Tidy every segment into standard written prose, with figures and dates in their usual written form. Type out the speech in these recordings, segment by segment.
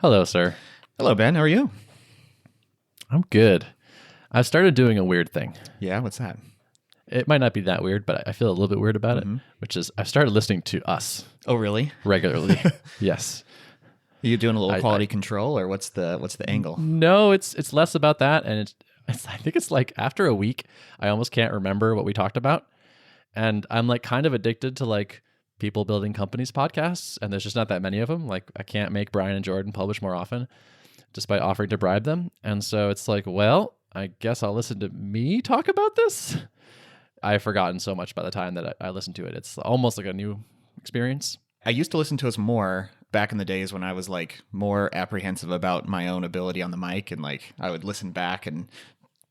Hello, sir. Hello, Ben. How are you? I'm good. I've started doing a weird thing. Yeah, what's that? It might not be that weird, but I feel a little bit weird about it, which is I've started listening to us Oh, really? regularly. Yes. Are you doing a little quality control, or what's the angle? No, it's less about that, and it's I think it's like after a week, I almost can't remember what we talked about, and I'm like kind of addicted to like people building companies podcasts, and there's just not that many of them. Like I can't make Brian and Jordan publish more often, despite offering to bribe them, and so it's like, well, I guess I'll listen to me talk about this. I've forgotten so much by the time that I listen to it. It's almost like a new experience. I used to listen to us more back in the days when I was like more apprehensive about my own ability on the mic, and like I would listen back and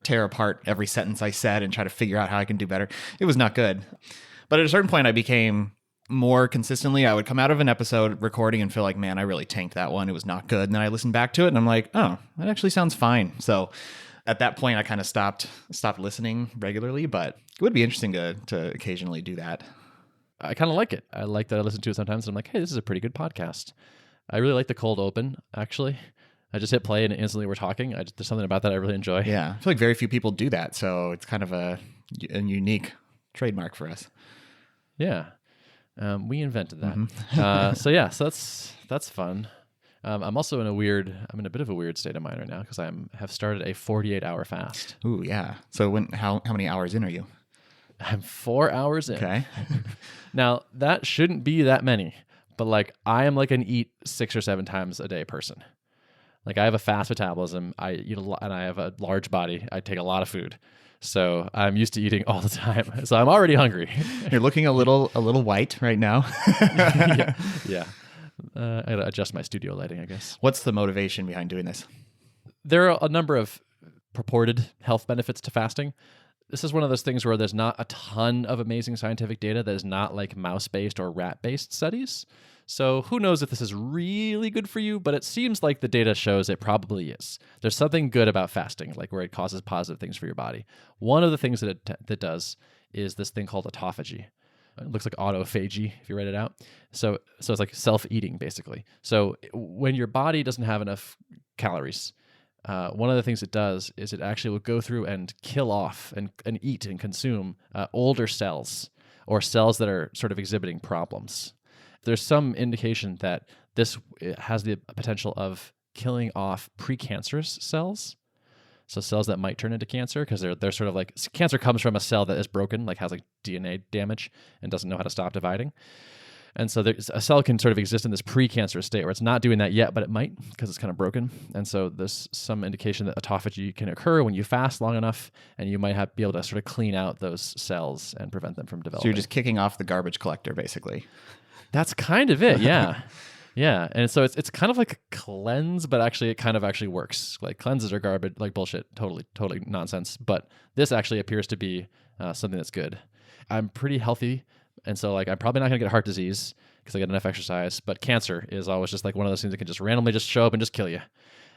tear apart every sentence I said and try to figure out how I can do better. It was not good. But at a certain point I became more consistently, I would come out of an episode recording and feel like, man, I really tanked that one. It was not good. And then I listened back to it and I'm like, oh, that actually sounds fine. So at that point I kind of stopped listening regularly, but it would be interesting to occasionally do that. I kind of like it. I like that I listen to it sometimes. And I'm like, hey, this is a pretty good podcast. I really like the cold open, actually. I just hit play and instantly we're talking. There's something about that I really enjoy. Yeah, I feel like very few people do that. So it's kind of a unique trademark for us. Yeah. We invented that. So that's fun. I'm also I'm in a bit of a weird state of mind right now because I have started a 48-hour fast. Ooh, yeah. So how many hours in are you? I'm 4 hours in. Okay. Now, that shouldn't be that many, but like I am like an eat 6 or 7 times a day person. Like I have a fast metabolism. I eat a lot, and I have a large body. I take a lot of food. So I'm used to eating all the time. So I'm already hungry. You're looking a little white right now. Yeah. I gotta adjust my studio lighting, I guess. What's the motivation behind doing this? There are a number of purported health benefits to fasting. This is one of those things where there's not a ton of amazing scientific data that is not like mouse-based or rat-based studies. So who knows if this is really good for you, but it seems like the data shows it probably is. There's something good about fasting, like where it causes positive things for your body. One of the things that it does is this thing called autophagy. It looks like autophagy if you write it out. So it's like self-eating, basically. So when your body doesn't have enough calories, one of the things it does is it actually will go through and kill off and eat and consume older cells or cells that are sort of exhibiting problems. There's some indication that this has the potential of killing off precancerous cells. So cells that might turn into cancer because they're sort of like cancer comes from a cell that is broken, like has like DNA damage and doesn't know how to stop dividing. And so a cell can sort of exist in this precancerous state where it's not doing that yet, but it might because it's kind of broken. And so there's some indication that autophagy can occur when you fast long enough, and you might be able to sort of clean out those cells and prevent them from developing. So you're just kicking off the garbage collector, basically. That's kind of it, yeah. Yeah, and so it's kind of like a cleanse, but actually it kind of actually works. Like cleanses are garbage, like bullshit, totally nonsense. But this actually appears to be something that's good. I'm pretty healthy, and so like I'm probably not gonna get heart disease because I get enough exercise. But cancer is always just like one of those things that can just randomly just show up and just kill you.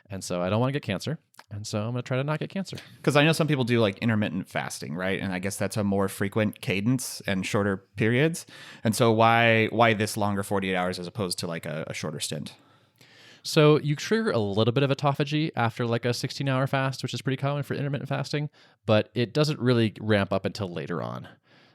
And so I don't want to get cancer. And so I'm going to try to not get cancer. Because I know some people do like intermittent fasting, right? And I guess that's a more frequent cadence and shorter periods. And so why this longer 48 hours as opposed to like a shorter stint? So you trigger a little bit of autophagy after like a 16-hour fast, which is pretty common for intermittent fasting, but it doesn't really ramp up until later on.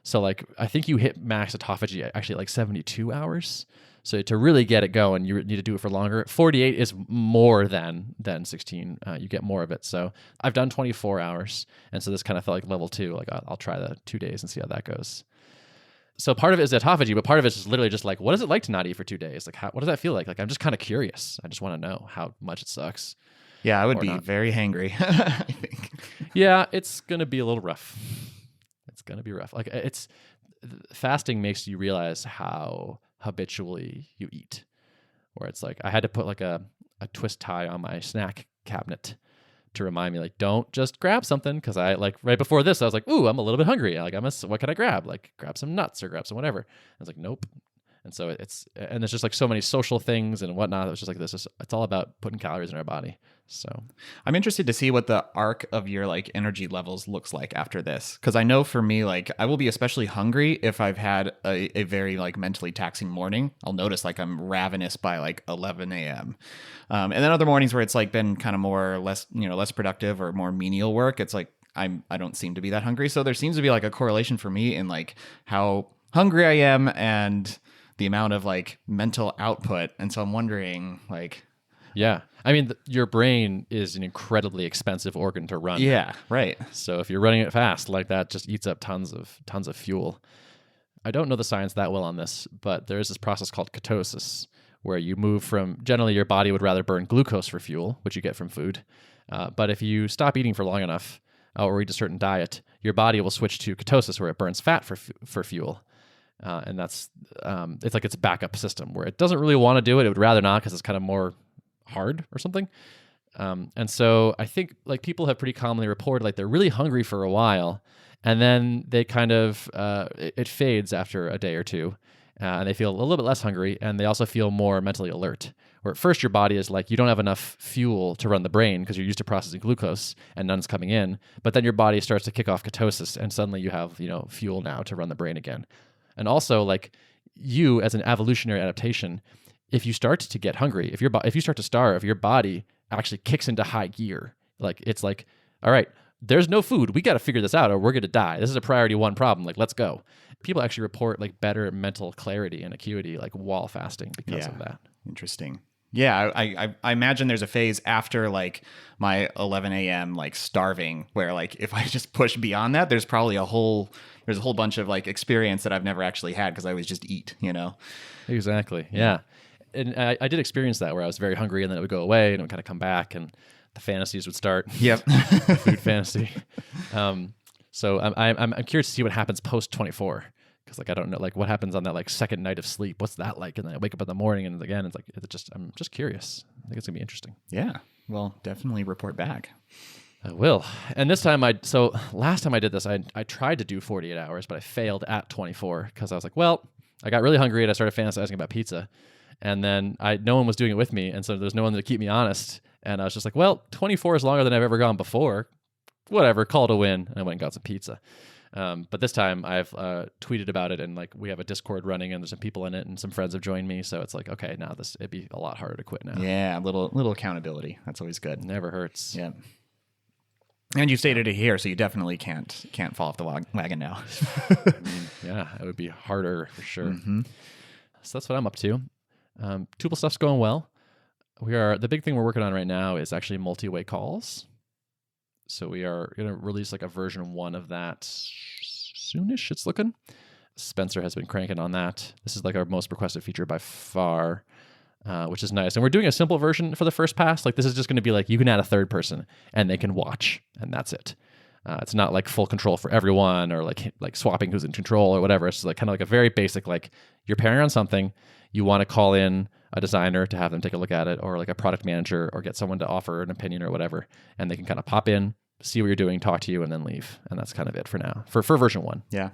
So like I think you hit max autophagy actually like 72 hours. So to really get it going, you need to do it for longer. 48 is more than 16. You get more of it. So I've done 24 hours. And so this kind of felt like level 2. Like I'll try the 2 days and see how that goes. So part of it is autophagy, but part of it is literally just like, what is it like to not eat for 2 days? Like, what does that feel like? Like, I'm just kind of curious. I just want to know how much it sucks. Yeah, I would be very hangry, I think. Yeah, it's going to be a little rough. It's going to be rough. Like fasting makes you realize how habitually you eat, where it's like I had to put like a twist tie on my snack cabinet to remind me, like, don't just grab something, because I like right before this I was like, ooh, I'm a little bit hungry, like what can I grab? Like grab some nuts or grab some whatever. I was like, nope, And so and there's just like so many social things and whatnot. It's just like it's all about putting calories in our body. So I'm interested to see what the arc of your like energy levels looks like after this. Cause I know for me, like I will be especially hungry if I've had a very like mentally taxing morning. I'll notice like I'm ravenous by like 11 a.m. And then other mornings where it's like been kind of less productive or more menial work. It's like, I don't seem to be that hungry. So there seems to be like a correlation for me in like how hungry I am and the amount of like mental output. And so I'm wondering like, yeah, I mean, your brain is an incredibly expensive organ to run. Yeah, right. So if you're running it fast like that, just eats up tons of fuel. I don't know the science that well on this, but there is this process called ketosis, where you move from, generally your body would rather burn glucose for fuel, which you get from food. But if you stop eating for long enough or eat a certain diet, your body will switch to ketosis, where it burns fat for fuel. And that's, it's like its backup system where it doesn't really want to do it. It would rather not because it's kind of more hard or something. And so I think like people have pretty commonly reported like they're really hungry for a while and then they kind of, it fades after a day or two and they feel a little bit less hungry and they also feel more mentally alert. Where at first your body is like, you don't have enough fuel to run the brain because you're used to processing glucose and none's coming in, but then your body starts to kick off ketosis and suddenly you have, fuel now to run the brain again. And also like you as an evolutionary adaptation, if you start to get hungry, if you start to starve, your body actually kicks into high gear. Like it's like, all right, there's no food. We got to figure this out or we're going to die. This is a priority one problem. Like, let's go. People actually report like better mental clarity and acuity like while fasting because of that. Interesting. Yeah, I imagine there's a phase after like my 11 a.m. like starving where like if I just push beyond that, there's probably a whole bunch of like experience that I've never actually had because I always just eat, Exactly. Yeah. And I did experience that where I was very hungry and then it would go away and it would kind of come back and the fantasies would start. Yep. Food fantasy. So I'm curious to see what happens post 24 because like I don't know like what happens on that like second night of sleep. What's that like? And then I wake up in the morning and again it's like I'm just curious. I think it's gonna be interesting. Yeah. Well, definitely report back. I will. And this time last time I did this, I tried to do 48 hours, but I failed at 24 because I was like, well, I got really hungry and I started fantasizing about pizza. And then no one was doing it with me. And so there's no one to keep me honest. And I was just like, well, 24 is longer than I've ever gone before. Whatever, call it a win. And I went and got some pizza. But this time I've tweeted about it and like we have a Discord running and there's some people in it and some friends have joined me. So it's like, okay, now it'd be a lot harder to quit now. Yeah, a little accountability. That's always good. Never hurts. Yeah. And you stated it here, so you definitely can't fall off the wagon now. I mean, yeah, it would be harder for sure. Mm-hmm. So that's what I'm up to. Tuple stuff's going well. The big thing we're working on right now is actually multi-way calls. So we are going to release like a version 1 of that soonish, it's looking. Spencer has been cranking on that. This is like our most requested feature by far, which is nice. And we're doing a simple version for the first pass. Like this is just going to be like, you can add a third person and they can watch and that's it. It's not like full control for everyone or like swapping who's in control or whatever. It's just like kind of like a very basic, like you're pairing on something, you want to call in a designer to have them take a look at it or like a product manager or get someone to offer an opinion or whatever. And they can kind of pop in, see what you're doing, talk to you, and then leave. And that's kind of it for now, for version 1. Yeah.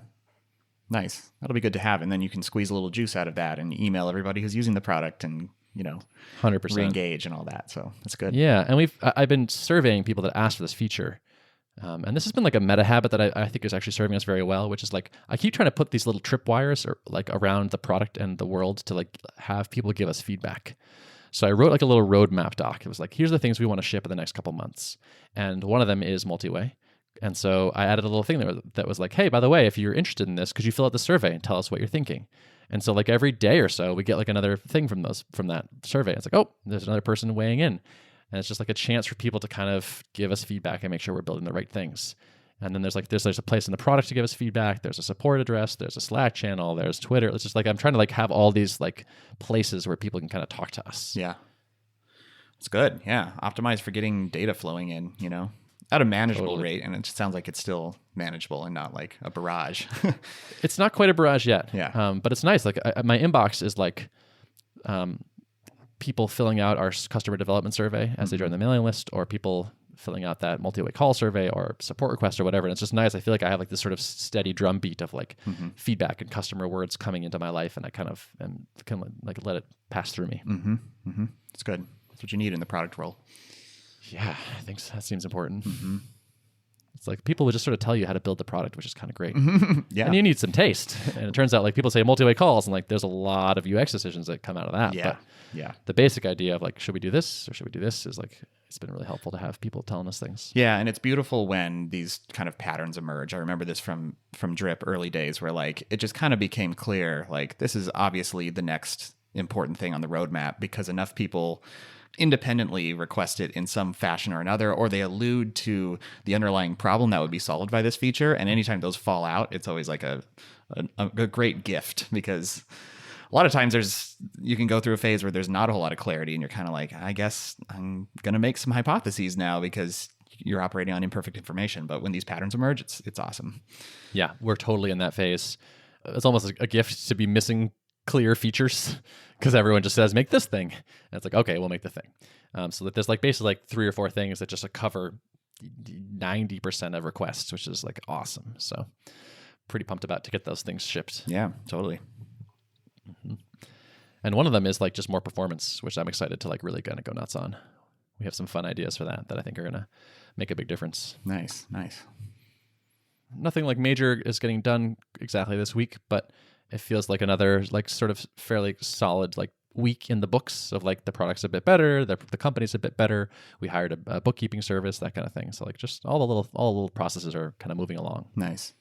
Nice. That'll be good to have. And then you can squeeze a little juice out of that and email everybody who's using the product and, 100% re-engage and all that. So that's good. Yeah. And I've been surveying people that asked for this feature. And this has been like a meta habit that I think is actually serving us very well, which is like, I keep trying to put these little tripwires or like around the product and the world to like have people give us feedback. So I wrote like a little roadmap doc. It was like, here's the things we want to ship in the next couple months. And one of them is multi-way. And so I added a little thing there that was like, hey, by the way, if you're interested in this, could you fill out the survey and tell us what you're thinking? And so like every day or so, we get like another thing from that survey. It's like, oh, there's another person weighing in. And it's just like a chance for people to kind of give us feedback and make sure we're building the right things. And then there's a place in the product to give us feedback. There's a support address. There's a Slack channel. There's Twitter. It's just like I'm trying to like have all these like places where people can kind of talk to us. Yeah, it's good. Yeah, optimize for getting data flowing in. At a manageable rate, and it sounds like it's still manageable and not like a barrage. It's not quite a barrage yet. Yeah, but it's nice. Like my inbox is like people filling out our customer development survey as they join the mailing list, or people filling out that multi-way call survey or support request or whatever. And it's just nice. I feel like I have like this sort of steady drumbeat of like feedback and customer words coming into my life, and I kind of can like let it pass through me. It's good. That's what you need in the product role. Yeah, I think that seems important. It's like people would just sort of tell you how to build the product, which is kind of great. Yeah. And you need some taste. And it turns out like people say multi-way calls, and like there's a lot of UX decisions that come out of that. Yeah. But Yeah. the basic idea of like, should we do this or should we do this is like, it's been really helpful to have people telling us things. Yeah, and it's beautiful when these kind of patterns emerge. I remember this from Drip early days where like it just kind of became clear like this is obviously the next important thing on the roadmap because enough people independently request it in some fashion or another, or they allude to the underlying problem that would be solved by this feature. And anytime those fall out, it's always like a great gift, because a lot of times you can go through a phase where there's not a whole lot of clarity and you're kind of like, I guess I'm going to make some hypotheses now because you're operating on imperfect information. But when these patterns emerge, it's awesome. Yeah, we're totally in that phase. It's almost a gift to be missing clear features because everyone just says, make this thing. And it's like, okay, we'll make the thing. So that there's like basically like 3 or 4 things that just cover 90% of requests, which is like awesome. So pretty pumped about to get those things shipped. Yeah, totally. And one of them is like just more performance, which I'm excited to like really gonna go nuts on. We have some fun ideas for that I think are gonna make a big difference. Nice. Nothing like major is getting done exactly this week, but it feels like another like sort of fairly solid like week in the books of like the product's a bit better, the company's a bit better. We hired a bookkeeping service, that kind of thing. So like just all the little processes are kind of moving along. Nice.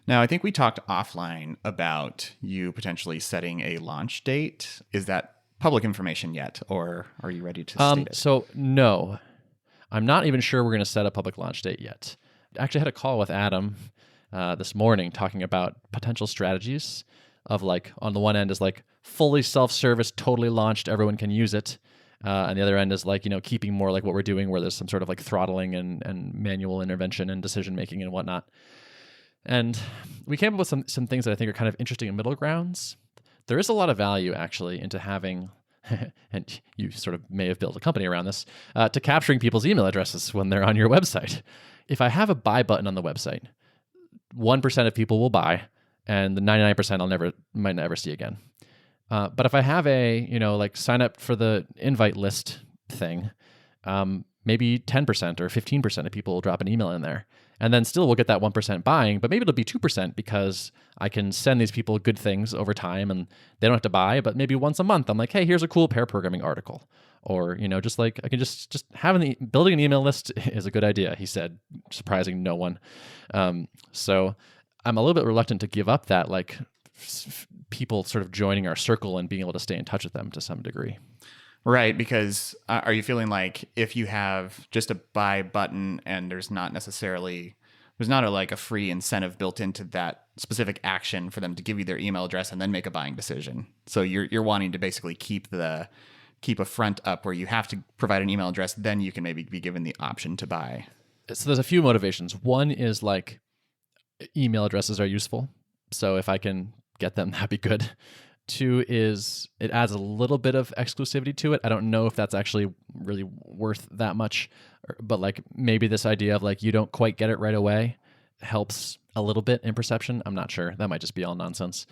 Now, I think we talked offline about you potentially setting a launch date. Is that public information yet, or are you ready to state it? So no, I'm not even sure we're going to set a public launch date yet. I actually had a call with Adam this morning talking about potential strategies of like, on the one end is like fully self-service, totally launched, everyone can use it. And the other end is like, keeping more like what we're doing where there's some sort of like throttling and manual intervention and decision-making and whatnot. And we came up with some things that I think are kind of interesting in middle grounds. There is a lot of value actually into having, and you sort of may have built a company around this, to capturing people's email addresses when they're on your website. If I have a buy button on the website, 1% of people will buy, and the 99% might never see again. But if I have a, like sign up for the invite list thing, maybe 10% or 15% of people will drop an email in there. And then still we'll get that 1% buying, but maybe it'll be 2% because I can send these people good things over time and they don't have to buy, but maybe once a month I'm like, hey, here's a cool pair programming article. Or, just like I can just building an email list is a good idea, he said, surprising no one. So I'm a little bit reluctant to give up that like people sort of joining our circle and being able to stay in touch with them to some degree. Right, because are you feeling like if you have just a buy button and there's not a free incentive built into that specific action for them to give you their email address and then make a buying decision? So you're wanting to basically keep a front up where you have to provide an email address, then you can maybe be given the option to buy. So there's a few motivations. One is like email addresses are useful. So if I can get them, that'd be good. 2 is it adds a little bit of exclusivity to it. I don't know if that's actually really worth that much, but like maybe this idea of like you don't quite get it right away helps a little bit in perception. I'm not sure. That might just be all nonsense.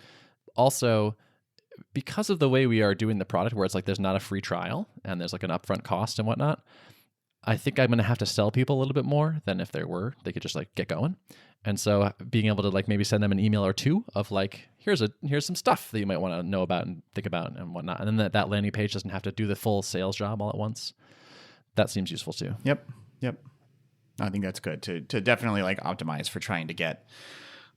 Also, because of the way we are doing the product where it's like there's not a free trial and there's like an upfront cost and whatnot, I think I'm going to have to sell people a little bit more than if there were. They could just like get going. And so being able to like maybe send them an email or 2 of like, here's some stuff that you might want to know about and think about and whatnot. And then that landing page doesn't have to do the full sales job all at once. That seems useful too. Yep. I think that's good to definitely like optimize for trying to get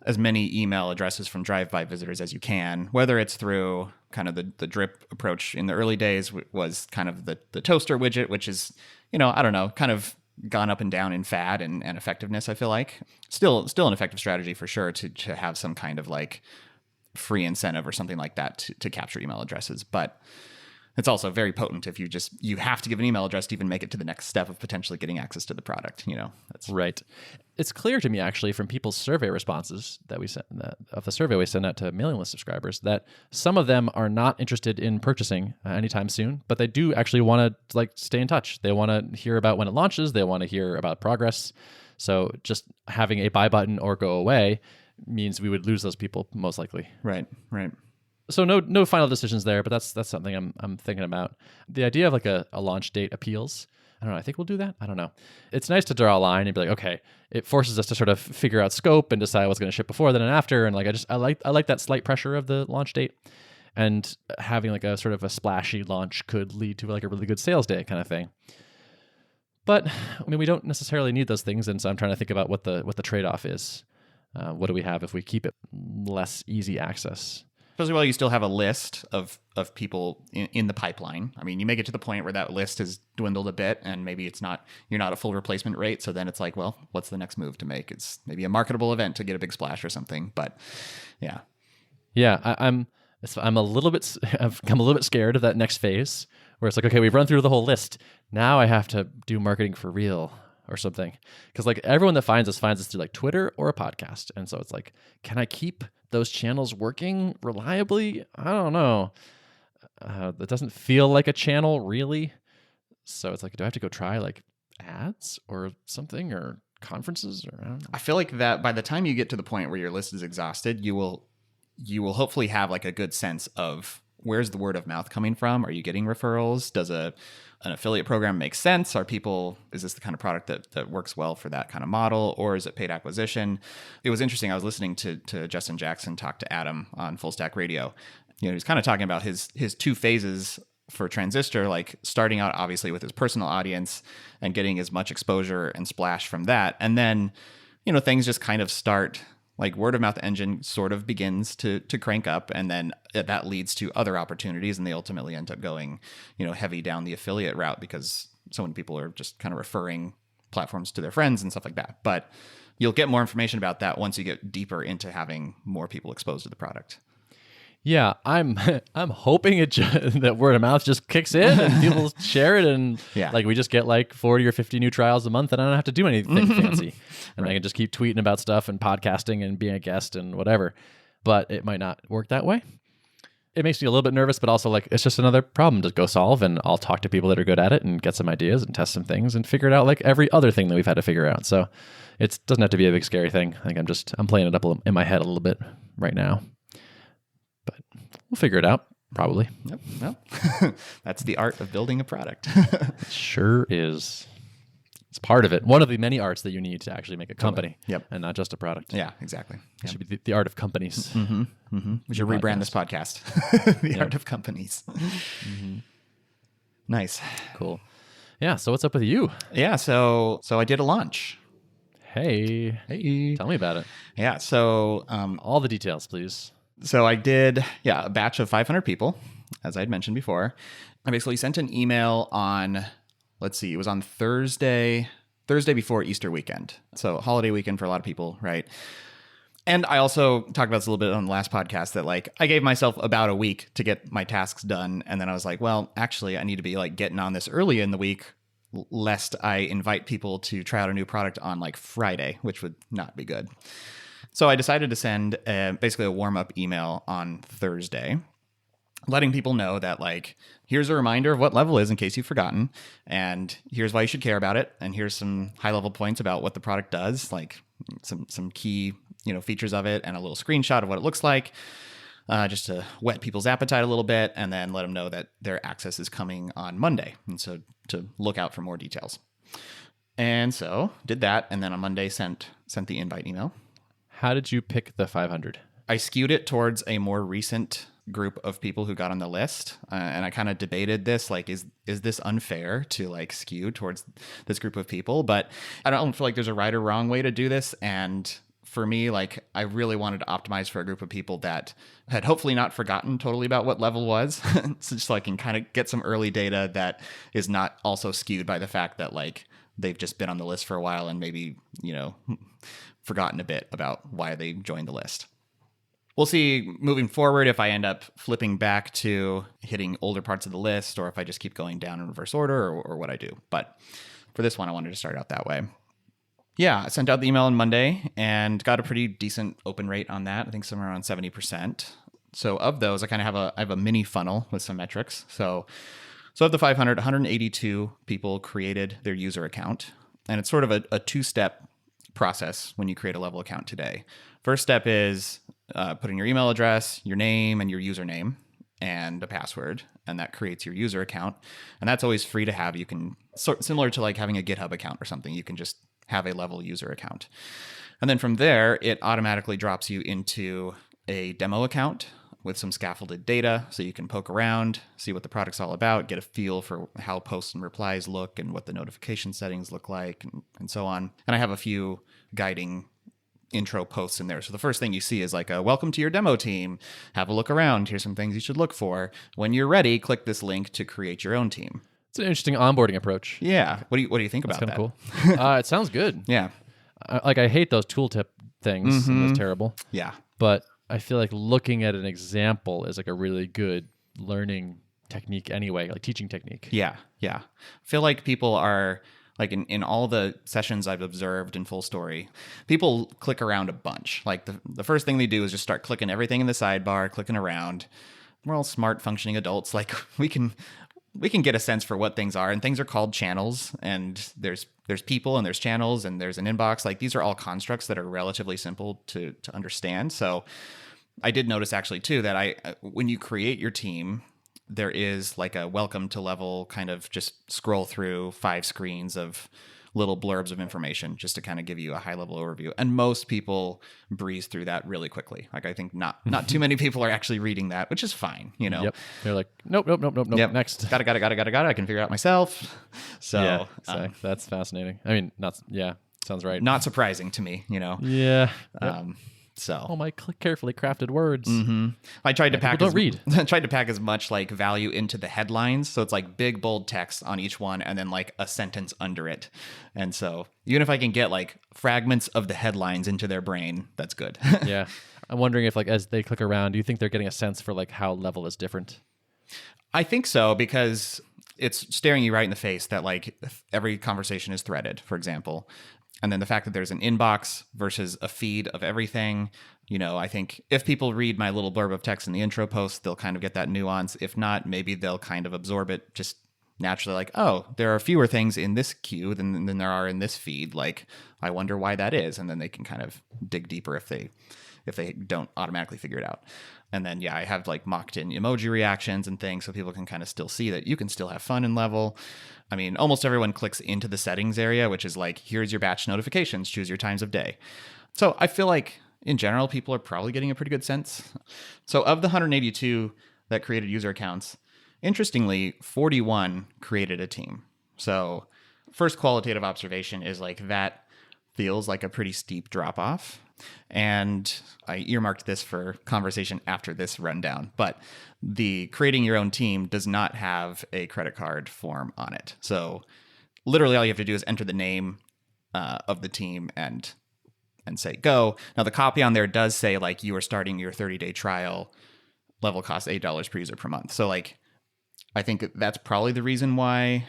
as many email addresses from drive-by visitors as you can, whether it's through kind of the drip approach in the early days was kind of the toaster widget, which is, I don't know, kind of gone up and down in fad and effectiveness, I feel like. Still an effective strategy for sure to have some kind of like free incentive or something like that to capture email addresses. But It's also very potent if you have to give an email address to even make it to the next step of potentially getting access to the product. That's Right. It's clear to me, actually, from people's survey responses that we sent of the survey we sent out to mailing list subscribers, that some of them are not interested in purchasing anytime soon, but they do actually want to stay in touch. They want to hear about when it launches. They want to hear about progress. So just having a buy button or go away means we would lose those people most likely. right. So no final decisions there, but that's something I'm thinking about. The idea of a launch date appeals. I don't know. I think we'll do that. I don't know. It's nice to draw a line and be like, okay, it forces us to sort of figure out scope and decide what's going to ship before, then, and after. And I like that slight pressure of the launch date, and having a sort of a splashy launch could lead to a really good sales day kind of thing. But I mean, we don't necessarily need those things, and so I'm trying to think about what the trade-off is. What do we have if we keep it less easy access? Especially while you still have a list of people in the pipeline. I mean, you make it to the point where that list has dwindled a bit, and maybe you're not at full replacement rate. So then it's like, well, what's the next move to make? It's maybe a marketable event to get a big splash or something. But yeah, I'm a little bit scared of that next phase where it's like, okay, we've run through the whole list. Now I have to do marketing for real or something, because everyone that finds us through Twitter or a podcast, and so it's like, can I keep those channels working reliably? I don't know. That doesn't feel like a channel really. So it's like, do I have to go try ads or something, or conferences, or I don't know. I feel like that by the time you get to the point where your list is exhausted, you will hopefully have a good sense of where's the word of mouth coming from. Are you getting referrals? Does an affiliate program make sense? Is this the kind of product that works well for that kind of model, or is it paid acquisition? It was interesting. I was listening to Justin Jackson talk to Adam on Full Stack Radio. He's kind of talking about his two phases for Transistor, starting out obviously with his personal audience and getting as much exposure and splash from that. And then, things just kind of start, word of mouth engine sort of begins to crank up, and then that leads to other opportunities, and they ultimately end up going, heavy down the affiliate route because so many people are just kind of referring platforms to their friends and stuff like that. But you'll get more information about that once you get deeper into having more people exposed to the product. Yeah, I'm hoping that word of mouth just kicks in and people share it, and we just get 40 or 50 new trials a month, and I don't have to do anything fancy, and I can just keep tweeting about stuff and podcasting and being a guest and whatever. But it might not work that way. It makes me a little bit nervous, but also it's just another problem to go solve, and I'll talk to people that are good at it and get some ideas and test some things and figure it out every other thing that we've had to figure out. So it doesn't have to be a big scary thing. I think I'm playing it up in my head a little bit right now. But we'll figure it out, probably. Yep. Well, that's the art of building a product. It sure is. It's part of it. One of the many arts that you need to actually make a company. Yep. And not just a product. Yeah, exactly. It should be the art of companies. Mm-hmm. Mm-hmm. We should rebrand this podcast. The art of companies. Mm-hmm. Nice. Cool. Yeah, so what's up with you? Yeah, so I did a launch. Hey. Tell me about it. Yeah, so all the details, please. So I did, a batch of 500 people, as I'd mentioned before. I basically sent an email on, it was on Thursday before Easter weekend. So holiday weekend for a lot of people, right? And I also talked about this a little bit on the last podcast that I gave myself about a week to get my tasks done. And then I was like, well, actually, I need to be getting on this early in the week, lest I invite people to try out a new product on Friday, which would not be good. So I decided to send basically a warm-up email on Thursday, letting people know that here's a reminder of what level is in case you've forgotten, and here's why you should care about it, and here's some high-level points about what the product does, some key features of it, and a little screenshot of what it looks like, just to whet people's appetite a little bit, and then let them know that their access is coming on Monday, and so to look out for more details. And so did that, and then on Monday sent the invite email. How did you pick the 500? I skewed it towards a more recent group of people who got on the list. And I kind of debated this, is this unfair to skew towards this group of people? But I don't feel like there's a right or wrong way to do this. And for me, I really wanted to optimize for a group of people that had hopefully not forgotten totally about what level was. So just I can kind of get some early data that is not also skewed by the fact that they've just been on the list for a while and maybe, forgotten a bit about why they joined the list. we'll see moving forward if I end up flipping back to hitting older parts of the list or if I just keep going down in reverse order or what I do. But for this one, I wanted to start out that way. Yeah, I sent out the email on Monday and got a pretty decent open rate on that. I think somewhere around 70%. So of those, I kind of have a mini funnel with some metrics. So of the 500, 182 people created their user account. And it's sort of a two-step process when you create a level account today. First step is put in your email address, your name, and your username, and a password, and that creates your user account. And that's always free to have. You can, similar to like having a GitHub account or something, you can just have a level user account. And then from there, it automatically drops you into a demo account with some scaffolded data so you can poke around, see what the product's all about, get a feel for how posts and replies look and what the notification settings look like and so on. And I have a few guiding intro posts in there. So the first thing you see is like a welcome to your demo team. Have a look around. Here's some things you should look for. When you're ready, click this link to create your own team. It's an interesting onboarding approach. Yeah. What do you think about that? That's kind of cool. It sounds good. Yeah. I hate those tooltip things. Mm-hmm. That's terrible. Yeah. But I feel like looking at an example is like a really good learning technique anyway, like teaching technique. Yeah. Yeah. I feel like people are like in all the sessions I've observed in Full Story, people click around a bunch. Like the first thing they do is just start clicking everything in the sidebar, clicking around. We're all smart functioning adults. Like we can get a sense for what things are, and things are called channels, and there's people and there's channels and there's an inbox. Like these are all constructs that are relatively simple to understand. So I did notice actually too that when you create your team, there is like a welcome to level kind of just scroll through 5 screens of little blurbs of information just to kind of give you a high level overview. And most people breeze through that really quickly. Like I think not too many people are actually reading that, which is fine, you know. Yep. They're like, nope. Yep. Next. Got it. I can figure it out myself. So yeah, exactly. That's fascinating. I mean, sounds right. Not surprising to me, you know. Yeah. So my carefully crafted words. Mm-hmm. I tried to pack. I tried to pack as much like value into the headlines, so it's like big bold text on each one, and then like a sentence under it. And so even if I can get like fragments of the headlines into their brain, that's good. Yeah, I'm wondering if like as they click around, do you think they're getting a sense for like how level is different? I think so, because it's staring you right in the face that like every conversation is threaded, for example. And then the fact that there's an inbox versus a feed of everything, you know, I think if people read my little blurb of text in the intro post, they'll kind of get that nuance. If not, maybe they'll kind of absorb it just naturally, like, oh, there are fewer things in this queue than there are in this feed. Like, I wonder why that is. And then they can kind of dig deeper if they don't automatically figure it out. And then, yeah, I have like mocked in emoji reactions and things so people can kind of still see that you can still have fun in level. I mean, almost everyone clicks into the settings area, which is like, here's your batch notifications, choose your times of day. So I feel like in general, people are probably getting a pretty good sense. So of the 182 that created user accounts, interestingly, 41 created a team. So first qualitative observation is like that feels like a pretty steep drop off. And I earmarked this for conversation after this rundown, but the creating your own team does not have a credit card form on it. So literally all you have to do is enter the name of the team and say go. Now the copy on there does say like you are starting your 30-day trial, level costs $8 per user per month. So like I think that's probably the reason why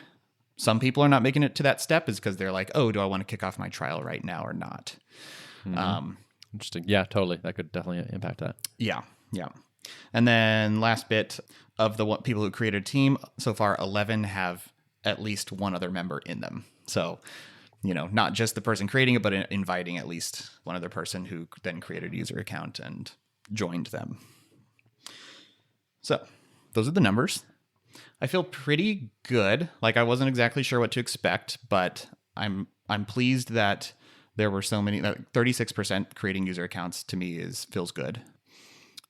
some people are not making it to that step, is because they're like, oh, do I want to kick off my trial right now or not? Mm-hmm. Interesting. Yeah, totally. That could definitely impact that. Yeah. And then last bit of the people who created a team, so far 11 have at least one other member in them. So, you know, not just the person creating it, but inviting at least one other person who then created a user account and joined them. So those are the numbers. I feel pretty good. Like I wasn't exactly sure what to expect, but I'm pleased that there were so many. 36% creating user accounts to me feels good.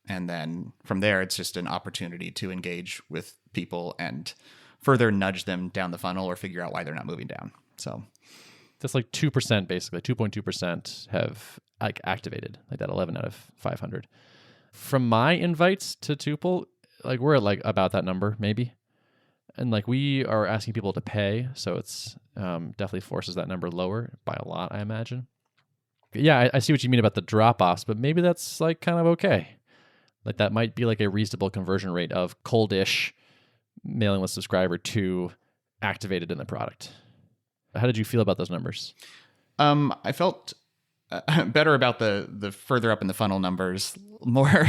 And then from there, it's just an opportunity to engage with people and further nudge them down the funnel or figure out why they're not moving down. So that's like 2%, basically 2.2% have like activated, like that 11 out of 500. From my invites to Tuple, like we're at like about that number, maybe. And like we are asking people to pay, so it's definitely forces that number lower by a lot, I imagine. Yeah, I see what you mean about the drop-offs, but maybe that's like kind of okay. Like that might be like a reasonable conversion rate of coldish mailing list subscriber to activated in the product. How did you feel about those numbers? I felt better about the further up in the funnel numbers. More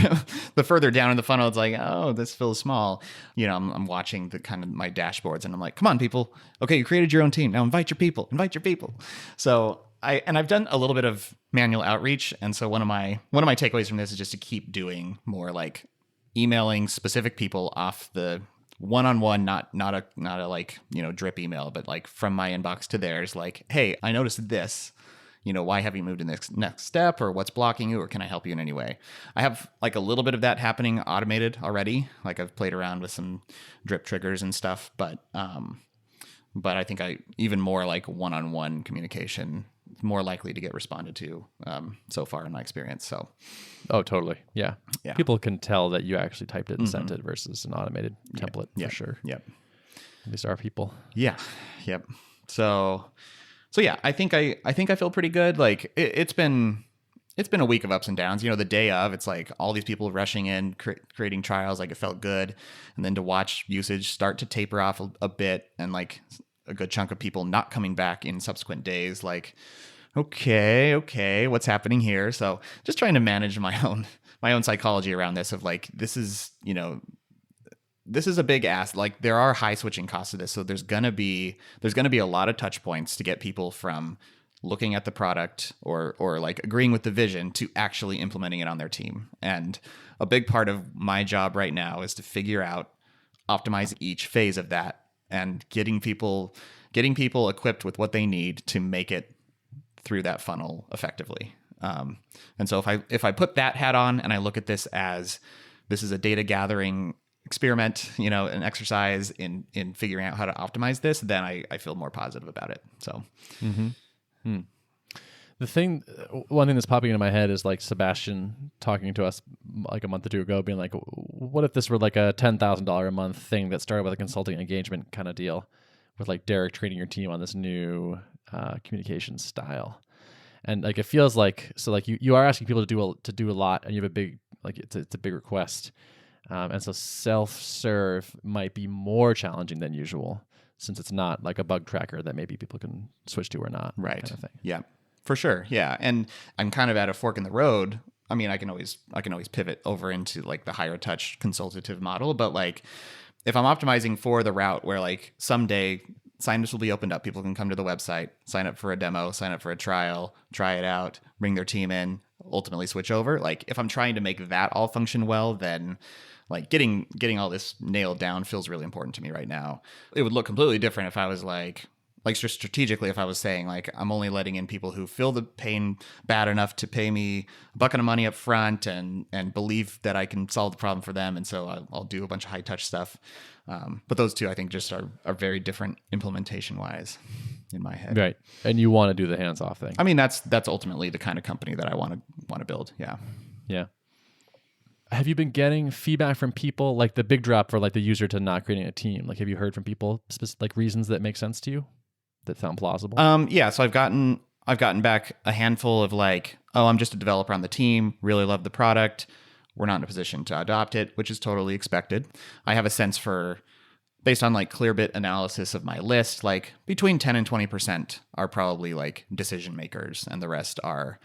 the further down in the funnel, it's like, oh, this feels small. You know, I'm watching the kind of my dashboards, and I'm like, come on, people. Okay, you created your own team. Now invite your people. Invite your people. So I've done a little bit of manual outreach, and so one of my takeaways from this is just to keep doing more like emailing specific people off the one-on-one, not a like, you know, drip email, but like from my inbox to theirs, like, hey, I noticed this. You know, why have you moved to the next step, or what's blocking you, or can I help you in any way? I have like a little bit of that happening automated already. Like I've played around with some drip triggers and stuff, but I think even more like one-on-one communication more likely to get responded to so far in my experience. So, oh, totally, yeah. People can tell that you actually typed it and sent it Mm-hmm. versus an automated template for sure. Yep. These are people. Yeah. Yep. So yeah, I think I feel pretty good. Like it's been a week of ups and downs. You know, the day of, it's like all these people rushing in, creating trials. Like it felt good, and then to watch usage start to taper off a bit, and like a good chunk of people not coming back in subsequent days. Like, okay, what's happening here? So just trying to manage my own psychology around this. Of like, this is, you know, this is a big ask. Like there are high switching costs to this. So there's going to be a lot of touch points to get people from looking at the product or like agreeing with the vision to actually implementing it on their team. And a big part of my job right now is to figure out, optimize each phase of that and getting people equipped with what they need to make it through that funnel effectively. And so if I put that hat on and I look at this as this is a data gathering experiment, you know, an exercise in figuring out how to optimize this, then I feel more positive about it. So, one thing that's popping into my head is like Sebastian talking to us like a month or two ago, being like, what if this were like a $10,000 a month thing that started with a consulting engagement kind of deal with like Derrick training your team on this new communication style. And like, it feels like, so like you are asking people to do a lot, and you have a big, like it's a big request. And so self-serve might be more challenging than usual, since it's not like a bug tracker that maybe people can switch to or not. Right. Kind of thing. Yeah, for sure. Yeah. And I'm kind of at a fork in the road. I mean, I can always pivot over into like the higher touch consultative model, but like if I'm optimizing for the route where like someday signups will be opened up, people can come to the website, sign up for a demo, sign up for a trial, try it out, bring their team in, ultimately switch over. Like if I'm trying to make that all function well, then like getting all this nailed down feels really important to me right now. It would look completely different if I was like just strategically, if I was saying like, I'm only letting in people who feel the pain bad enough to pay me a bucket of money up front and believe that I can solve the problem for them. And so I'll do a bunch of high touch stuff. But those two, I think, just are very different implementation wise in my head. Right. And you want to do the hands off thing. I mean, that's ultimately the kind of company that I want to build. Yeah. Yeah. Have you been getting feedback from people, like the big drop for like the user to not creating a team? Like, have you heard from people like reasons that make sense to you that sound plausible? Yeah. So I've gotten back a handful of like, oh, I'm just a developer on the team, really love the product. We're not in a position to adopt it, which is totally expected. I have a sense for, based on like Clearbit analysis of my list, like between 10 and 20% are probably like decision makers, and the rest are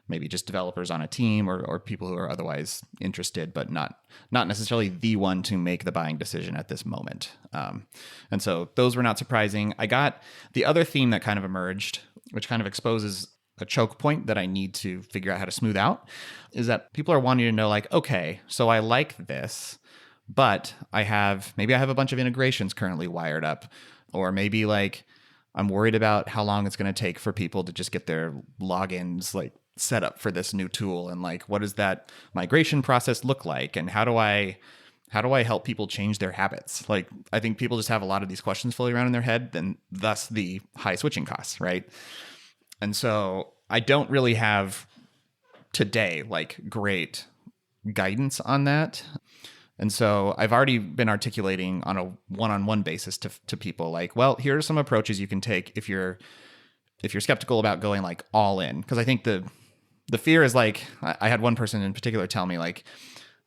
maybe just developers on a team or people who are otherwise interested, but not necessarily the one to make the buying decision at this moment. And so those were not surprising. I got the other theme that kind of emerged, which kind of exposes a choke point that I need to figure out how to smooth out, is that people are wanting to know like, okay, so I like this, but I have a bunch of integrations currently wired up, or maybe like I'm worried about how long it's going to take for people to just get their logins like set up for this new tool, and like what does that migration process look like, and how do I help people change their habits? Like I think people just have a lot of these questions floating around in their head, and thus the high switching costs, right? And so I don't really have today like great guidance on that. And so I've already been articulating on a one-on-one basis to people like, well, here are some approaches you can take if you're skeptical about going like all in. Because I think the fear is like, I had one person in particular tell me like,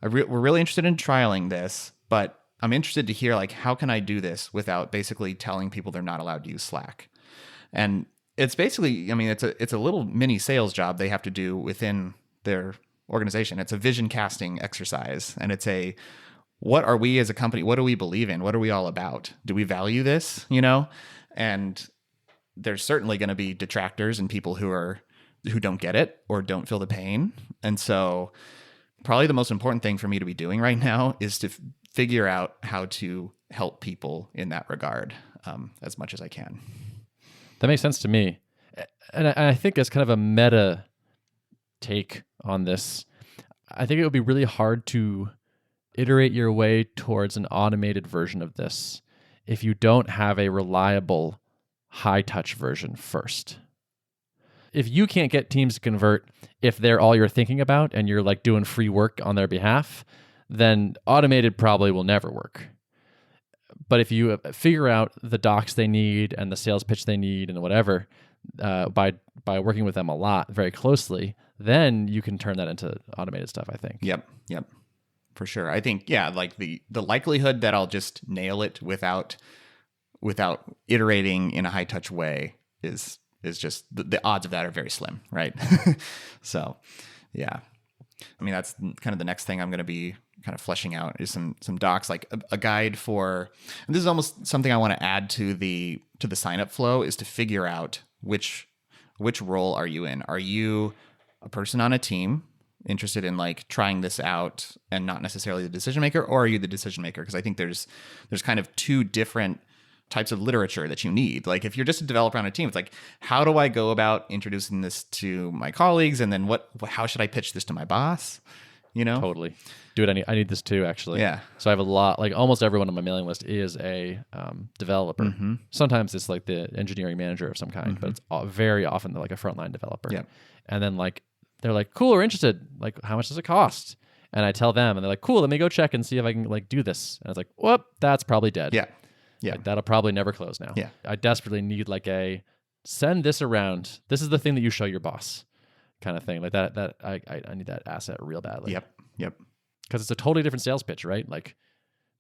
we're really interested in trialing this, but I'm interested to hear like, how can I do this without basically telling people they're not allowed to use Slack? And it's basically, I mean, it's a little mini sales job they have to do within their organization. It's a vision casting exercise, and it's a, what are we as a company? What do we believe in? What are we all about? Do we value this? And there's certainly going to be detractors and people who don't get it or don't feel the pain. And so probably the most important thing for me to be doing right now is to figure out how to help people in that regard as much as I can. That makes sense to me. And I think as kind of a meta take on this, I think it would be really hard to iterate your way towards an automated version of this if you don't have a reliable high-touch version first. If you can't get teams to convert if they're all you're thinking about and you're like doing free work on their behalf, then automated probably will never work. But if you figure out the docs they need and the sales pitch they need and whatever, by working with them a lot, very closely, then you can turn that into automated stuff, I think. Yep. For sure. I think, yeah, like the likelihood that I'll just nail it without iterating in a high touch way is just, the odds of that are very slim, right? So, yeah. I mean, that's kind of the next thing I'm going to be kind of fleshing out is some docs, like a guide for, and this is almost something I want to add to the sign up flow, is to figure out which role are you in? Are you a person on a team interested in like trying this out and not necessarily the decision maker, or are you the decision maker? Because I think there's kind of two different types of literature that you need. Like if you're just a developer on a team, it's like, how do I go about introducing this to my colleagues? And then how should I pitch this to my boss? Totally. Dude, I need this too, actually. Yeah. So I have a lot, like almost everyone on my mailing list is a developer. Mm-hmm. Sometimes it's like the engineering manager of some kind, but it's very often like a frontline developer. Yeah. And then like, they're like, cool, we're interested. Like, how much does it cost? And I tell them, and they're like, cool, let me go check and see if I can like do this. And I was like, whoop, that's probably dead. Yeah. Yeah. Like, that'll probably never close now. Yeah. I desperately need like a send this around. This is the thing that you show your boss kind of thing. Like that I need that asset real badly. Yep. Because it's a totally different sales pitch, right? Like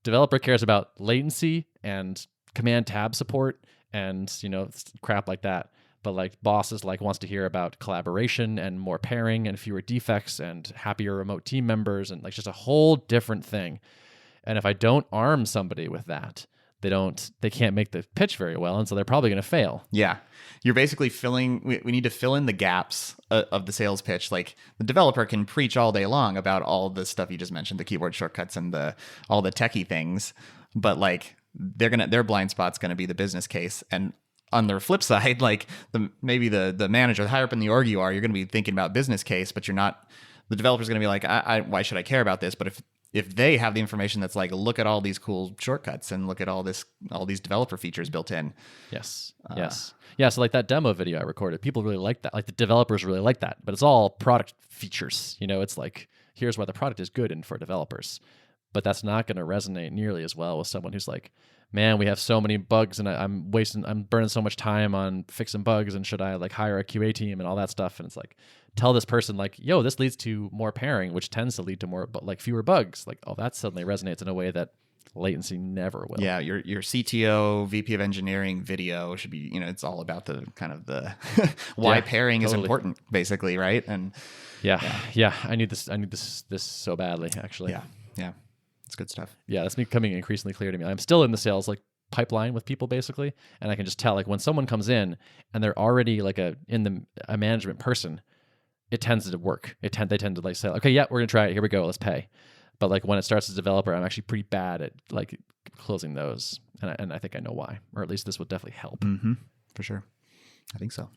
developer cares about latency and command tab support and, crap like that. But like bosses wants to hear about collaboration and more pairing and fewer defects and happier remote team members and like just a whole different thing. And if I don't arm somebody with that, they can't make the pitch very well, and so they're probably going to fail. Yeah. You're basically we need to fill in the gaps of the sales pitch. Like the developer can preach all day long about all the stuff you just mentioned, the keyboard shortcuts and all the techie things, but like their blind spot's going to be the business case. And on the flip side, like maybe the manager, the higher up in the org you are, you're going to be thinking about business case, but you're not. The developer's going to be like, why should I care about this? But if they have the information that's like, look at all these cool shortcuts and look at all these developer features built in. Yes. Yeah. So like that demo video I recorded, people really like that. Like the developers really like that, but it's all product features. It's like, here's why the product is good and for developers, but that's not going to resonate nearly as well with someone who's like, man, we have so many bugs and I'm burning so much time on fixing bugs, and should I like hire a QA team and all that stuff? And it's like, tell this person like, yo, this leads to more pairing, which tends to lead to more, but like fewer bugs. Like, oh, that suddenly resonates in a way that latency never will. Yeah, your CTO, VP of engineering video should be, it's all about the kind of the why pairing is important, basically, right? And yeah, I need this so badly, actually. Yeah. It's good stuff. Yeah, that's becoming increasingly clear to me. I'm still in the sales like pipeline with people basically, and I can just tell like when someone comes in and they're already like a management person, it tends to work. They tend to like say, okay, yeah, we're gonna try it. Here we go. Let's pay. But like when it starts as a developer, I'm actually pretty bad at like closing those, and I think I know why, or at least this will definitely help. Mm-hmm. For sure, I think so.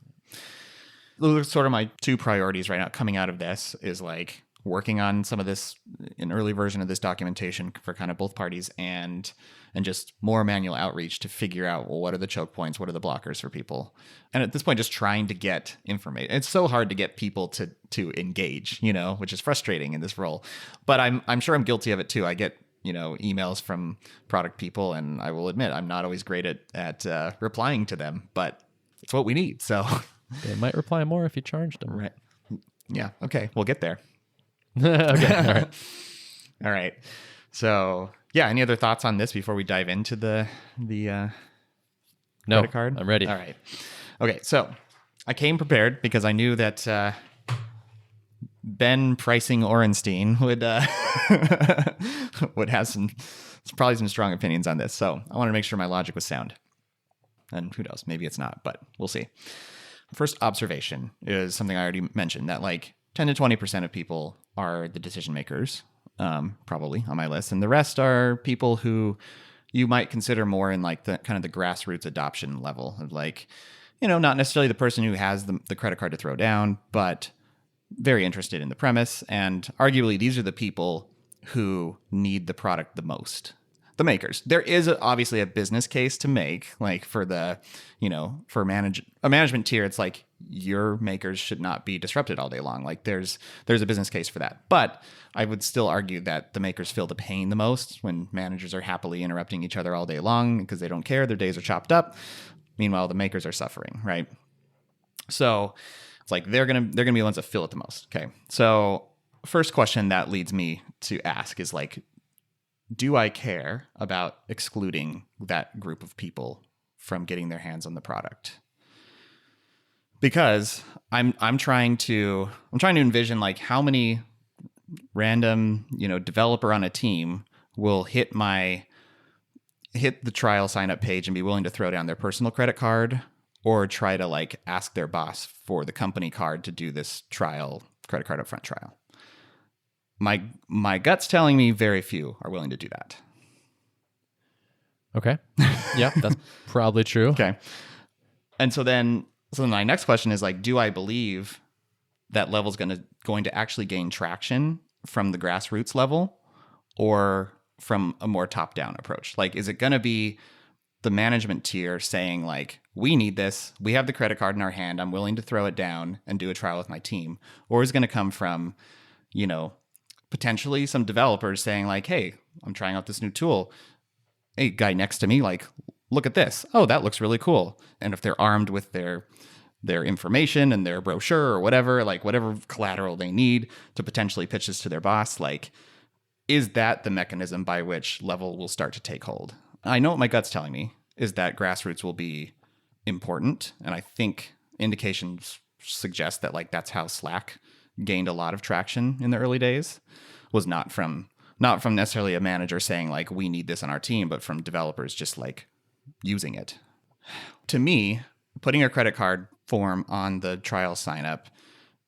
Those are sort of my two priorities right now. Coming out of this is like working on some of this, an early version of this documentation for kind of both parties, and just more manual outreach to figure out, well, what are the choke points? What are the blockers for people? And at this point, just trying to get information. It's so hard to get people to engage, which is frustrating in this role. But I'm sure I'm guilty of it too. I get, emails from product people, and I will admit I'm not always great at replying to them, but it's what we need. So they might reply more if you charged them. Right. Yeah. Okay. We'll get there. Okay. All right. All right. So yeah, any other thoughts on this before we dive into the No, credit card? I'm ready. All right. Okay, so I came prepared because I knew that Ben Pricing Orenstein would would have probably some strong opinions on this. So I wanted to make sure my logic was sound. And who knows, maybe it's not, but we'll see. First observation is something I already mentioned, that like 10 to 20% of people are the decision makers, probably on my list. And the rest are people who you might consider more in like the kind of the grassroots adoption level of like, not necessarily the person who has the credit card to throw down, but very interested in the premise. And arguably, these are the people who need the product the most. The makers. There is obviously a business case to make, like for the, for a management tier, it's like your makers should not be disrupted all day long. Like there's a business case for that. But I would still argue that the makers feel the pain the most when managers are happily interrupting each other all day long because they don't care. Their days are chopped up. Meanwhile, the makers are suffering, right? So it's like they're gonna be the ones that feel it the most. Okay. So first question that leads me to ask is like, do I care about excluding that group of people from getting their hands on the product? Because I'm trying to envision like how many random, developer on a team will hit the trial sign up page and be willing to throw down their personal credit card or try to like ask their boss for the company card to do this trial credit card upfront trial. My gut's telling me very few are willing to do that. Okay. Yeah, that's probably true. Okay. And so then my next question is like, do I believe that level's going to actually gain traction from the grassroots level or from a more top-down approach? Like, is it going to be the management tier saying like, we need this, we have the credit card in our hand, I'm willing to throw it down and do a trial with my team? Or is it going to come from, potentially some developers saying like, hey, I'm trying out this new tool. Hey, guy next to me, like, look at this. Oh, that looks really cool. And if they're armed with their information and their brochure or whatever, like whatever collateral they need to potentially pitch this to their boss, like, is that the mechanism by which level will start to take hold? I know what my gut's telling me is that grassroots will be important. And I think indications suggest that like that's how Slack gained a lot of traction in the early days, was not from necessarily a manager saying like, we need this on our team, but from developers just like using it. To me, putting a credit card form on the trial sign up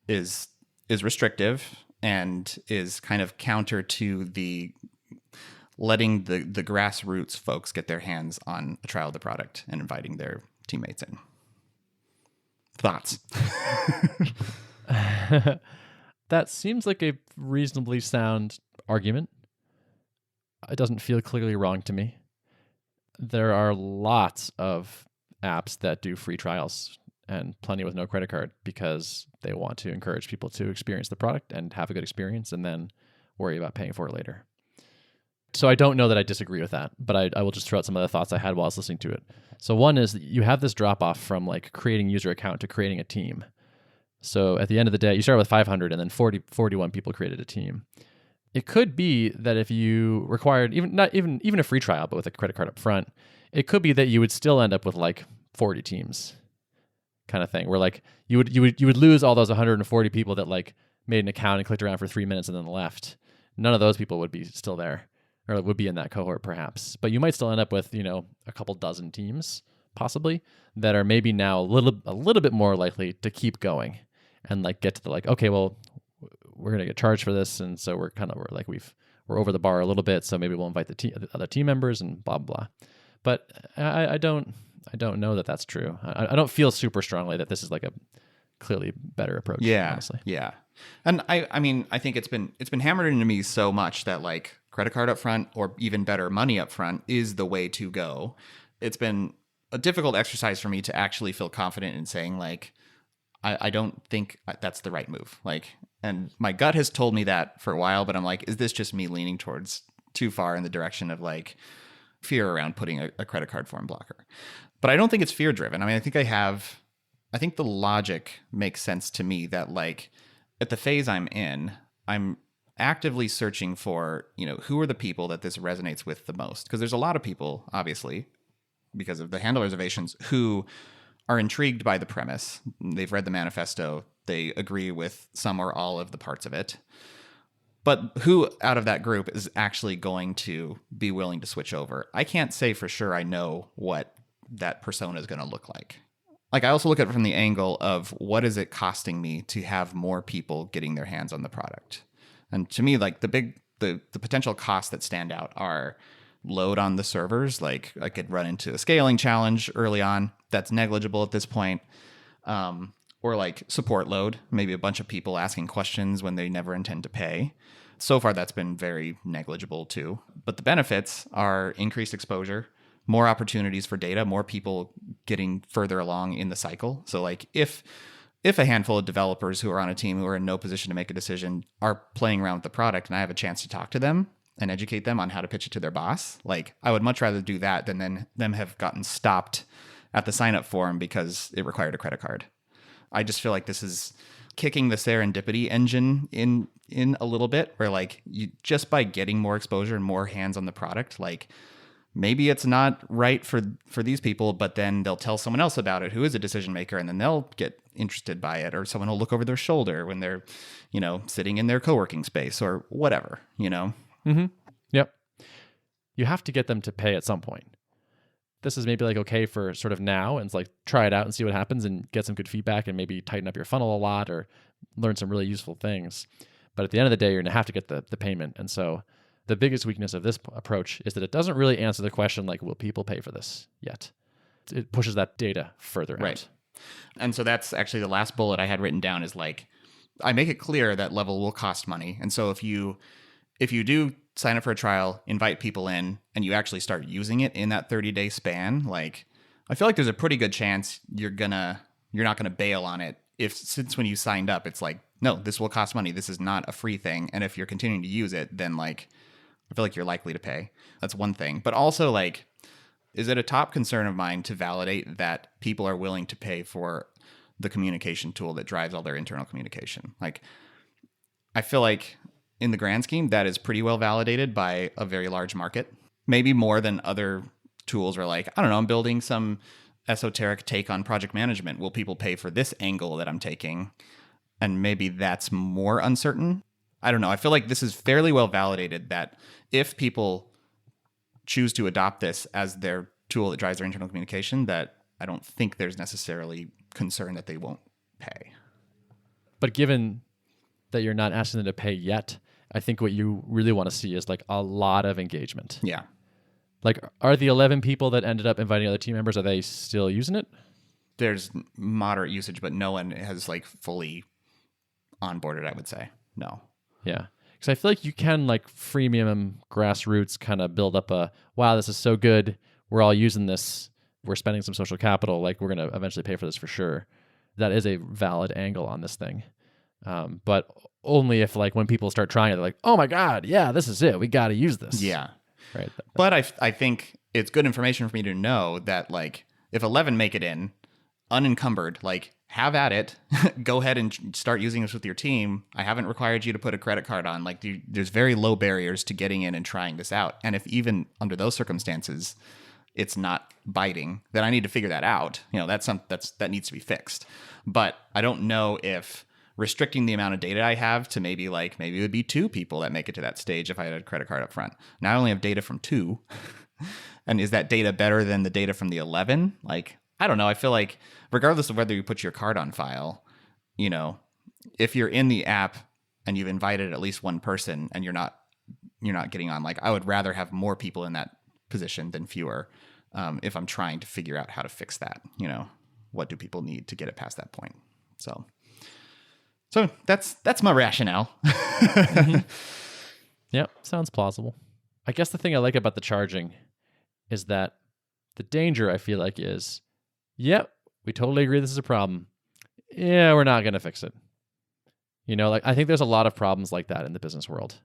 is restrictive and is kind of counter to the letting the grassroots folks get their hands on a trial of the product and inviting their teammates in. Thoughts? That seems like a reasonably sound argument. It doesn't feel clearly wrong to me. There are lots of apps that do free trials and plenty with no credit card because they want to encourage people to experience the product and have a good experience and then worry about paying for it later. So I don't know that I disagree with that, but I will just throw out some of the thoughts I had while I was listening to it. So one is that you have this drop off from like creating user account to creating a team. So at the end of the day, you start with 500 and then 41 people created a team. It could be that if you required even a free trial, but with a credit card up front, it could be that you would still end up with like 40 teams kind of thing, where like you would lose all those 140 people that like made an account and clicked around for 3 minutes and then left. None of those people would be still there or would be in that cohort perhaps. But you might still end up with, a couple dozen teams possibly that are maybe now a little bit more likely to keep going and like get to the like, okay, well, we're going to get charged for this. And so we're over the bar a little bit. So maybe we'll invite the other team members and blah, blah. But I don't know that that's true. I don't feel super strongly that this is like a clearly better approach. Yeah. Honestly. Yeah. And I mean, I think it's been hammered into me so much that like credit card up front or even better money up front is the way to go. It's been a difficult exercise for me to actually feel confident in saying like, I don't think that's the right move. Like, and my gut has told me that for a while, but I'm like, is this just me leaning towards too far in the direction of like fear around putting a credit card form blocker? But I don't think it's fear driven. I mean, I think the logic makes sense to me that like at the phase I'm in, I'm actively searching for, who are the people that this resonates with the most. Because there's a lot of people, obviously, because of the handle reservations, who are intrigued by the premise. They've read the manifesto. They agree with some or all of the parts of it. But who out of that group is actually going to be willing to switch over? I can't say for sure I know what that persona is going to look like. Like, I also look at it from the angle of what is it costing me to have more people getting their hands on the product? And to me, like, the potential costs that stand out are load on the servers. Like, I could run into a scaling challenge early on that's negligible at this point. Or like support load, maybe a bunch of people asking questions when they never intend to pay. So far, that's been very negligible too. But the benefits are increased exposure, more opportunities for data, more people getting further along in the cycle. So like if a handful of developers who are on a team who are in no position to make a decision are playing around with the product and I have a chance to talk to them and educate them on how to pitch it to their boss, like I would much rather do that than them have gotten stopped at the sign up form because it required a credit card. I just feel like this is kicking the serendipity engine in a little bit, where like you just by getting more exposure and more hands on the product, like maybe it's not right for these people, but then they'll tell someone else about it who is a decision maker, and then they'll get interested by it, or someone will look over their shoulder when they're, sitting in their co-working space or whatever, Mm-hmm. Yep. You have to get them to pay at some point. This is maybe like okay for sort of now, and it's like try it out and see what happens and get some good feedback and maybe tighten up your funnel a lot or learn some really useful things. But at the end of the day, you're going to have to get the payment. And so the biggest weakness of this approach is that it doesn't really answer the question like, will people pay for this yet? It pushes that data further right out. And so that's actually the last bullet I had written down is like, I make it clear that level will cost money. And so if you do sign up for a trial, invite people in, and you actually start using it in that 30-day span, like I feel like there's a pretty good chance you're not gonna bail on it since when you signed up, it's like, no, this will cost money. This is not a free thing. And if you're continuing to use it, then like I feel like you're likely to pay. That's one thing. But also like, is it a top concern of mine to validate that people are willing to pay for the communication tool that drives all their internal communication? Like, I feel like in the grand scheme, that is pretty well validated by a very large market, maybe more than other tools where like, I don't know, I'm building some esoteric take on project management. Will people pay for this angle that I'm taking? And maybe that's more uncertain. I don't know. I feel like this is fairly well validated that if people choose to adopt this as their tool that drives their internal communication, that I don't think there's necessarily concern that they won't pay. But given that you're not asking them to pay yet, I think what you really want to see is like a lot of engagement. Yeah. Like, are the 11 people that ended up inviting other team members, are they still using it? There's moderate usage, but no one has like fully onboarded, I would say. No. Yeah. Because I feel like you can like freemium grassroots kind of build up wow, this is so good. We're all using this. We're spending some social capital. Like, we're going to eventually pay for this for sure. That is a valid angle on this thing. But only if like when people start trying it, they're like, oh my God, yeah, this is it. We got to use this. Yeah. Right. But I think it's good information for me to know that like if 11 make it in unencumbered, like have at it, go ahead and start using this with your team. I haven't required you to put a credit card on. Like there's very low barriers to getting in and trying this out. And if even under those circumstances, it's not biting, then I need to figure that out. That needs to be fixed. But I don't know if restricting the amount of data I have to maybe it would be 2 people that make it to that stage if I had a credit card up front. Now I only have data from 2. And is that data better than the data from the 11? Like, I don't know. I feel like regardless of whether you put your card on file, if you're in the app and you've invited at least one person and you're not getting on, like I would rather have more people in that position than fewer. If I'm trying to figure out how to fix that, what do people need to get it past that point? So that's my rationale. Mm-hmm. Yeah, sounds plausible. I guess the thing I like about the charging is that the danger I feel like is, yep, we totally agree this is a problem. Yeah, we're not going to fix it. Like I think there's a lot of problems like that in the business world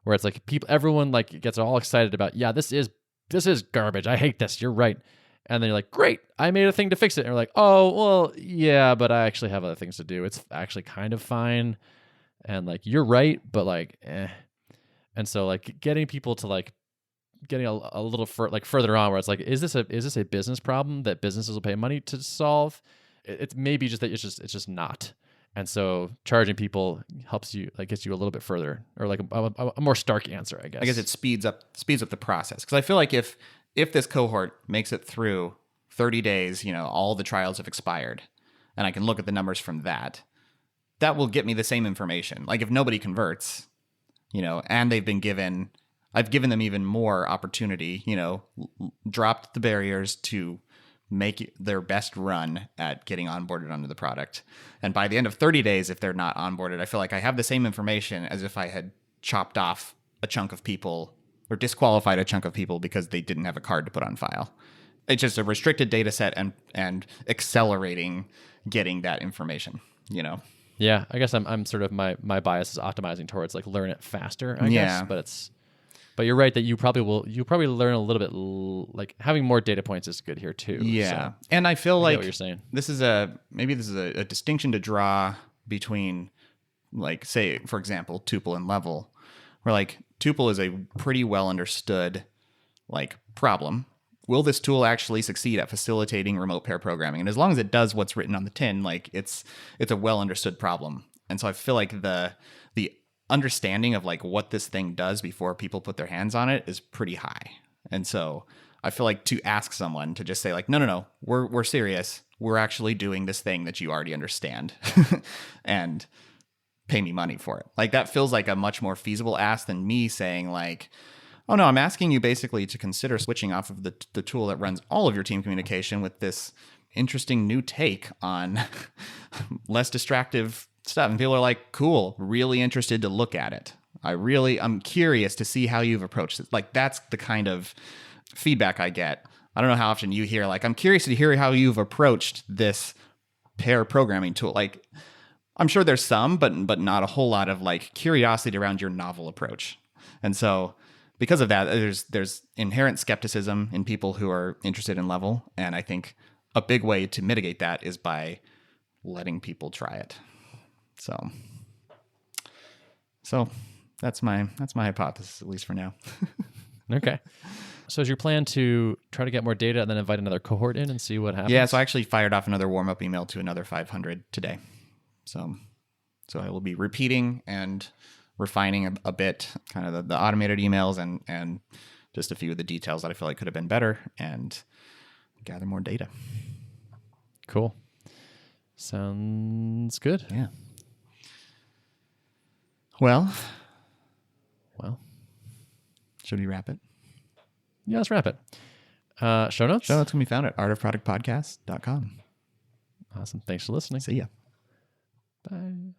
where it's like everyone like gets all excited about, yeah, this is garbage. I hate this. You're right. And then you're like, great, I made a thing to fix it. And you're like, oh, well, yeah, but I actually have other things to do. It's actually kind of fine. and like you're right, but like and so like getting people to like getting a little further on where it's like, is this a business problem that businesses will pay money to solve? It's maybe just that it's just not. And so charging people helps you, like, gets you a little bit further, or like a more stark answer, I guess. I guess it speeds up the process, because I feel like if this cohort makes it through 30 days, all the trials have expired, and I can look at the numbers from that will get me the same information. Like if nobody converts, and I've given them even more opportunity, dropped the barriers to make their best run at getting onboarded onto the product. And by the end of 30 days, if they're not onboarded, I feel like I have the same information as if I had chopped off a chunk of people or disqualified a chunk of people because they didn't have a card to put on file. It's just a restricted data set and accelerating getting that information, Yeah, I guess I'm sort of my bias is optimizing towards like learn it faster, I guess, but you're right that you'll probably learn a little bit like having more data points is good here too. Yeah. So and I feel like what you're saying. This is a distinction to draw between, like, say, for example, Tuple and level, where like Tuple is a pretty well understood like problem. Will this tool actually succeed at facilitating remote pair programming? And as long as it does what's written on the tin, like it's a well understood problem. And so I feel like the understanding of like what this thing does before people put their hands on it is pretty high. And so I feel like to ask someone to just say like, no, we're serious. We're actually doing this thing that you already understand and pay me money for it. Like that feels like a much more feasible ask than me saying like, oh no, I'm asking you basically to consider switching off of the tool that runs all of your team communication with this interesting new take on less distractive stuff. And people are like, cool, really interested to look at it. I'm curious to see how you've approached it. Like that's the kind of feedback I get. I don't know how often you hear like, I'm curious to hear how you've approached this pair programming tool. Like I'm sure there's some, but not a whole lot of like curiosity around your novel approach. And so because of that, there's inherent skepticism in people who are interested in level. And I think a big way to mitigate that is by letting people try it. So that's my hypothesis, at least for now. Okay. So is your plan to try to get more data and then invite another cohort in and see what happens? Yeah, so I actually fired off another warm-up email to another 500 today. So I will be repeating and refining a bit kind of the automated emails and just a few of the details that I feel like could have been better and gather more data. Cool. Sounds good. Yeah. Well, should we wrap it? Yeah, let's wrap it. Show notes? Show notes can be found at artofproductpodcast.com. Awesome. Thanks for listening. See ya. Bye.